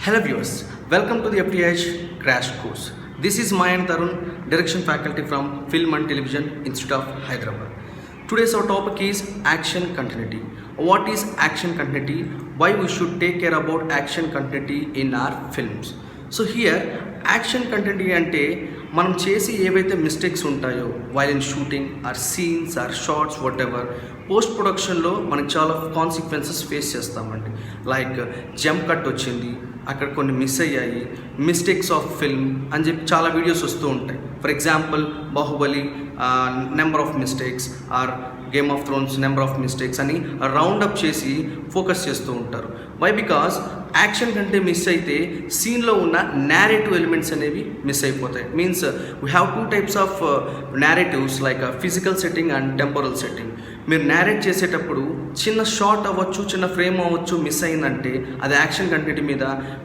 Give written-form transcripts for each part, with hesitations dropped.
Hello viewers, welcome to the F.T.I.H Crash Course. This is MAYANI THARUN, Direction Faculty from Film and Television Institute of Hyderabad. Today's our topic is action continuity. What is action continuity? Why we should take care about action continuity in our films? So here, action continuity ante మనం చేసి ఏవైతే mistakes ఉంటాయో while in shooting or scenes or shorts whatever post ప్రొడక్షన్లో మనకి చాలా consequences face చేస్తామండి. Like jump cut వచ్చింది, అక్కడ కొన్ని మిస్ అయ్యాయి, మిస్టేక్స్ ఆఫ్ ఫిల్మ్ అని చెప్పి చాలా వీడియోస్ వస్తూ ఉంటాయి. For example Baahubali number of mistakes or game of thrones number of mistakes అని రౌండ్ అప్ చేసి ఫోకస్ చేస్తూ ఉంటారు. వై? బికాస్ యాక్షన్ కంటే మిస్ అయితే సీన్లో ఉన్న నేరేటివ్ ఎలిమెంట్స్ అనేవి మిస్ అయిపోతాయి. Means we have two types of narratives like physical setting and temporal setting. మీరు నేరేట్ చేసేటప్పుడు చిన్న షార్ట్ అవ్వచ్చు, చిన్న ఫ్రేమ్ అవ్వచ్చు, మిస్ అయిందంటే అది యాక్షన్ కంటెంట్ మీద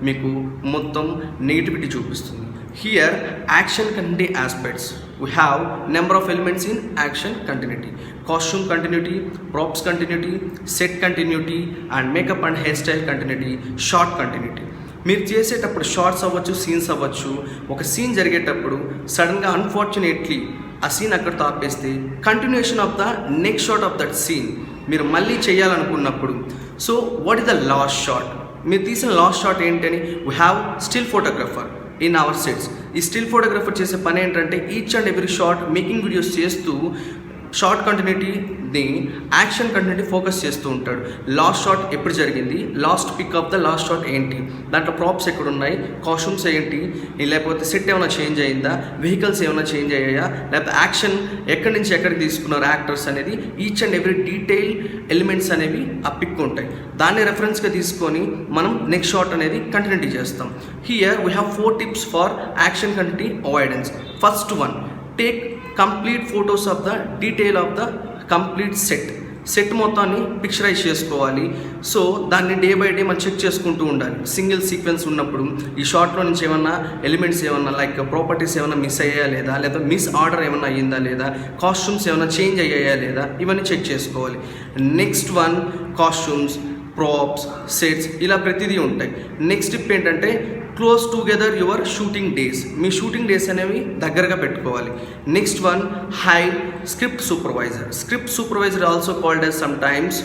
మీకు మొత్తం నెగిటివిటీ చూపిస్తుంది. Here action continuity aspects, we have number of elements in action continuity: costume continuity, props continuity, set continuity and makeup and hairstyle continuity, shot continuity. మీరు చేసేటప్పుడు షార్ట్స్ అవ్వచ్చు, సీన్స్ అవ్వచ్చు, ఒక సీన్ జరిగేటప్పుడు సడన్గా అన్ఫార్చునేట్లీ ఆ సీన్ అక్కడ ఆపేస్తే continuation of the next shot of that scene మీరు మళ్ళీ చేయాలనుకున్నప్పుడు, so what is the last shot? మీరు తీసిన లాస్ట్ షాట్ ఏంటని we have still photographer in our sets. ఈ స్టిల్ ఫోటోగ్రఫర్ చేసే పని ఏంటంటే each and every shot making videos చేస్తూ షార్ట్ కంటిన్యూటీని యాక్షన్ కంటిన్యూటీ ఫోకస్ చేస్తూ ఉంటాడు. లాస్ట్ షాట్ ఎప్పుడు జరిగింది, last pic of the last shot ఏంటి, దాంట్లో ప్రాప్స్ ఎక్కడ ఉన్నాయి, కాస్ట్యూమ్స్ ఏంటి, లేకపోతే సెట్ ఏమైనా చేంజ్ అయిందా, వెహికల్స్ ఏమైనా చేంజ్ అయ్యాయా, లేకపోతే యాక్షన్ ఎక్కడి నుంచి ఎక్కడికి తీసుకున్నారు యాక్టర్స్ అనేది each and every detail elements అనేవి ఆ పిక్ ఉంటాయి. దాన్ని రెఫరెన్స్గా తీసుకొని మనం నెక్స్ట్ షాట్ అనేది కంటిన్యూటీ చేస్తాం. Here we have 4 tips for action continuity avoidance. First one, take complete photos of the detail of the complete set మొత్తాన్ని పిక్చరైజ్ చేసుకోవాలి. సో దాన్ని డే బై డే మనం చెక్ చేసుకుంటూ ఉండాలి. సింగిల్ సీక్వెన్స్ ఉన్నప్పుడు ఈ షార్ట్లో నుంచి ఏమన్నా ఎలిమెంట్స్ ఏమన్నా లైక్ ప్రాపర్టీస్ ఏమైనా మిస్ అయ్యాయా లేదా మిస్ ఆర్డర్ ఏమైనా అయ్యిందా లేదా, కాస్ట్యూమ్స్ ఏమైనా చేంజ్ అయ్యాయా లేదా, ఇవన్నీ చెక్ చేసుకోవాలి. Next one, costumes, props, sets ఇలా ప్రతిదీ ఉంటాయి. నెక్స్ట్ టిప్ ఏంటంటే close together your shooting days. మీ షూటింగ్ డేస్ అనేవి దగ్గరగా పెట్టుకోవాలి. Next one, hire script supervisor also called as sometimes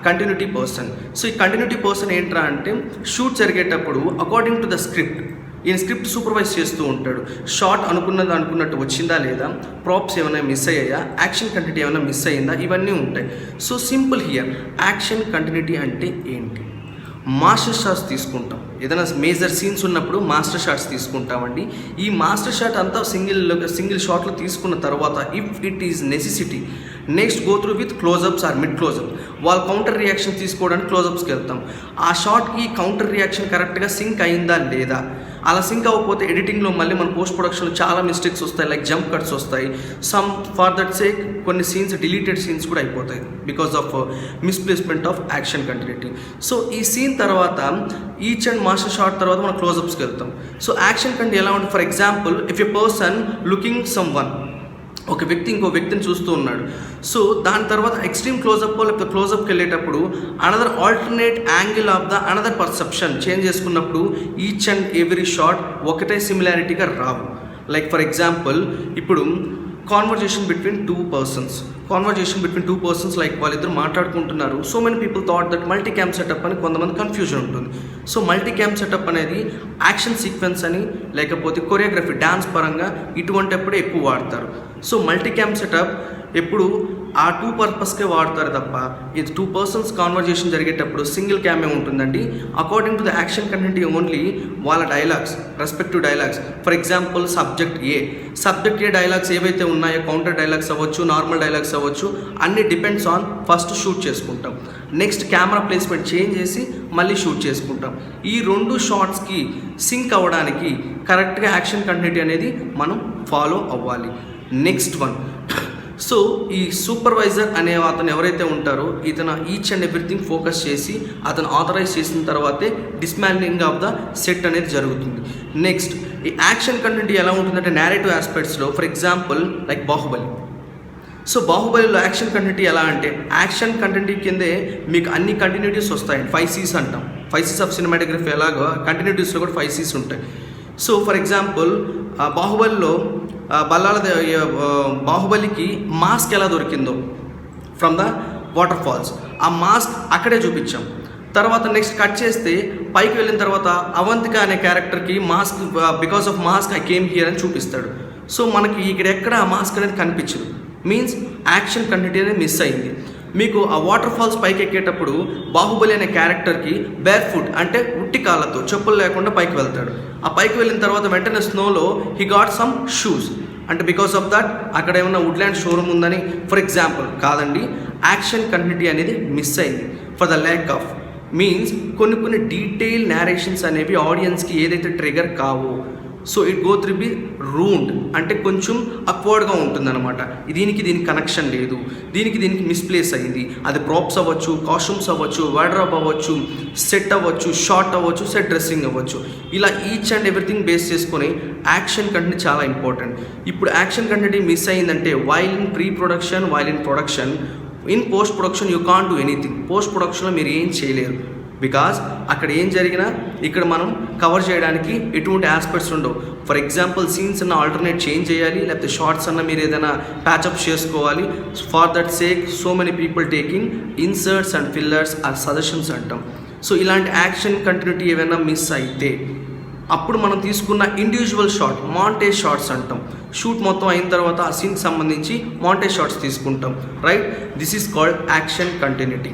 continuity person. So ఈ కంటిన్యూటీ పర్సన్ ఏంట్రా అంటే షూట్ జరిగేటప్పుడు అకార్డింగ్ టు ద స్క్రిప్ట్ ఈయన స్క్రిప్ట్ సూపర్వైజ్ చేస్తూ ఉంటాడు. షార్ట్ అనుకున్నట్టు వచ్చిందా లేదా, ప్రాప్స్ ఏమైనా మిస్ అయ్యాయా, యాక్షన్ కంటిన్యూటీ ఏమైనా మిస్ అయ్యిందా, ఇవన్నీ ఉంటాయి. So simple here action continuity అంటే ఏంటి? మాస్టర్ షాట్స్ తీసుకుంటాం. ఏదైనా మేజర్ సీన్స్ ఉన్నప్పుడు మాస్టర్ షాట్స్ తీసుకుంటామండి. ఈ మాస్టర్ షాట్ అంతా సింగిల్ షాట్లో తీసుకున్న తర్వాత if it is necessity next go through with closeups or mid closeup. వాళ్ళు కౌంటర్ రియాక్షన్ తీసుకోవడానికి క్లోజప్స్కి వెళ్తాం. ఆ షాట్కి కౌంటర్ రియాక్షన్ కరెక్ట్గా సింక్ అయిందా లేదా, అలా సింక్ అవ్వకపోతే ఎడిటింగ్లో మళ్ళీ మన పోస్ట్ ప్రొడక్షన్లో చాలా మిస్టేక్స్ వస్తాయి, లైక్ జంప్ కట్స్ వస్తాయి. సమ్ ఫర్ దట్ సేక్ కొన్ని సీన్స్ డిలీటెడ్ సీన్స్ కూడా అయిపోతాయి because of misplacement of action continuity. So ఈ సీన్ తర్వాత ఈచ్ అండ్ మాస్టర్ షాట్ తర్వాత మనం క్లోజప్స్కి వెళ్తాం. సో యాక్షన్ కంటే ఎలా ఉంటుంది? For example if a person looking some one, ఒక వ్యక్తి ఇంకో వ్యక్తిని చూస్తూ ఉన్నాడు. సో దాని తర్వాత ఎక్స్ట్రీమ్ క్లోజప్ లేకపోతే క్లోజప్కి వెళ్ళేటప్పుడు another alternate angle of the another perception change చేసుకున్నప్పుడు ఈచ్ అండ్ ఎవ్రీ షాట్ ఒకటే సిమిలారిటీగా రావు. లైక్ ఫర్ ఎగ్జాంపుల్ ఇప్పుడు conversation between two persons like వాళ్ళిద్దరు మాట్లాడుకుంటున్నారు. So many people thought that multi cam setup అని కొంతమంది కన్ఫ్యూజన్ ఉంటుంది. సో మల్టీ క్యామ్ సెటప్ అనేది action sequence అని లేకపోతే కొరియోగ్రఫీ డాన్స్ పరంగా ఇటువంటిప్పుడే ఎక్కువ వాడతారు. సో మల్టీ క్యామ్ సెటప్ ఎప్పుడు ఆ 2 పర్పస్కే వాడతారు తప్ప ఇది 2 పర్సన్స్ కాన్వర్జేషన్ జరిగేటప్పుడు సింగిల్ క్యామే ఉంటుందండి. According to the action content only వాళ్ళ dialogues, respective dialogues. For example subject ఏ డైలాగ్స్ ఏవైతే ఉన్నాయో కౌంటర్ డైలాగ్స్ అవ్వచ్చు, నార్మల్ డైలాగ్స్ అవ్వచ్చు, అన్ని డిపెండ్స్ ఆన్ ఫస్ట్ షూట్ చేసుకుంటాం. నెక్స్ట్ కెమెరా ప్లేస్మెంట్ చేంజ్ చేసి మళ్ళీ షూట్ చేసుకుంటాం. ఈ 2 షాట్స్కి సింక్ అవ్వడానికి కరెక్ట్గా యాక్షన్ కంటెంట్ అనేది మనం ఫాలో అవ్వాలి. నెక్స్ట్ వన్, సో ఈ సూపర్వైజర్ అనే అతను ఎవరైతే ఉంటారో ఇతను ఈచ్ అండ్ ఎవ్రీథింగ్ ఫోకస్ చేసి అతను ఆథరైజ్ చేసిన తర్వాతే డిస్మాండ్లింగ్ ఆఫ్ ద సెట్ అనేది జరుగుతుంది. నెక్స్ట్ ఈ యాక్షన్ కంటెంట్ ఎలా ఉంటుందంటే నేరేటివ్ ఆస్పెక్ట్స్లో for example like Baahubali. So బాహుబలిలో యాక్షన్ కంటిన్యూటీ ఎలా అంటే యాక్షన్ కంటిన్యూటీ కిందే మీకు అన్ని కంటిన్యూటీస్ వస్తాయి, 5 C's అంటాం. 5 C's ఆఫ్ సినిమాటోగ్రఫీ ఎలాగో కంటిన్యూటీస్లో కూడా 5 C's ఉంటాయి. సో ఫర్ ఎగ్జాంపుల్ బాహుబలిలో బాహుబలికి మాస్క్ ఎలా దొరికిందో ఫ్రమ్ ద వాటర్ ఫాల్స్, ఆ మాస్క్ అక్కడే చూపించాం. తర్వాత నెక్స్ట్ కట్ చేస్తే పైకి వెళ్ళిన తర్వాత అవంతిక అనే క్యారెక్టర్కి mask, because of mask I came here అని చూపిస్తాడు. సో మనకి ఇక్కడ ఎక్కడ ఆ మాస్క్ అనేది కనిపించదు, మీన్స్ యాక్షన్ కంటెంట్ అనేది మిస్ అయింది. మీకు ఆ వాటర్ ఫాల్స్ పైకి ఎక్కేటప్పుడు బాహుబలి అనే క్యారెక్టర్కి బేర్ ఫుట్ అంటే ఉట్టి కాళ్ళతో చెప్పులు లేకుండా పైకి వెళ్తాడు. ఆ పైకి వెళ్ళిన తర్వాత వెంటనే స్నోలో హీ గాట్ సమ్ షూస్, అంటే బికాస్ ఆఫ్ దట్ అక్కడ ఏమన్నా వుడ్ల్యాండ్ షోరూమ్ ఉందని ఫర్ ఎగ్జాంపుల్. కాదండి, యాక్షన్ కంటిన్యూటీ అనేది మిస్ అయింది for the lack of, means కొన్ని డీటెయిల్ నేరేషన్స్ అనేవి ఆడియన్స్కి ఏదైతే ట్రిగర్ కావో, so it go through be ruined, అంటే కొంచెం అక్వర్డ్గా ఉంటుందన్నమాట. దీనికి కనెక్షన్ లేదు, దీనికి మిస్ప్లేస్ అయ్యింది. అది ప్రాప్స్ అవ్వచ్చు, కాస్ట్యూమ్స్ అవ్వచ్చు, వార్డ్రోబ్ అవ్వచ్చు, సెట్ అవ్వచ్చు, షార్ట్ అవ్వచ్చు, సెట్ డ్రెస్సింగ్ అవ్వచ్చు. ఇలా ఈచ్ అండ్ ఎవ్రీథింగ్ బేస్ చేసుకొని యాక్షన్ కంటెంట్ చాలా ఇంపార్టెంట్. ఇప్పుడు యాక్షన్ కంటెంట్ మిస్ అయ్యిందంటే while in pre production, while in production, in post production you can't do anything. Post ప్రొడక్షన్లో మీరు ఏం చేయలేరు, బికాజ్ అక్కడ ఏం జరిగినా ఇక్కడ మనం కవర్ చేయడానికి ఎటువంటి ఆస్పెక్ట్స్ ఉండవు. ఫర్ ఎగ్జాంపుల్ సీన్స్ అన్న ఆల్టర్నేట్ చేంజ్ చేయాలి, లేకపోతే షార్ట్స్ అన్న మీరు ఏదైనా ప్యాచప్ చేసుకోవాలి. For that sake so many people taking inserts and fillers or suggestions అంటాం. సో ఇలాంటి యాక్షన్ కంటిన్యూటీ ఏమైనా మిస్ అయితే అప్పుడు మనం తీసుకున్న ఇండివిజువల్ షార్ట్, మాంటేజ్ షార్ట్స్ అంటాం. షూట్ మొత్తం అయిన తర్వాత ఆ సీన్కి సంబంధించి మాంటేజ్ షార్ట్స్ తీసుకుంటాం, right? This is called action continuity.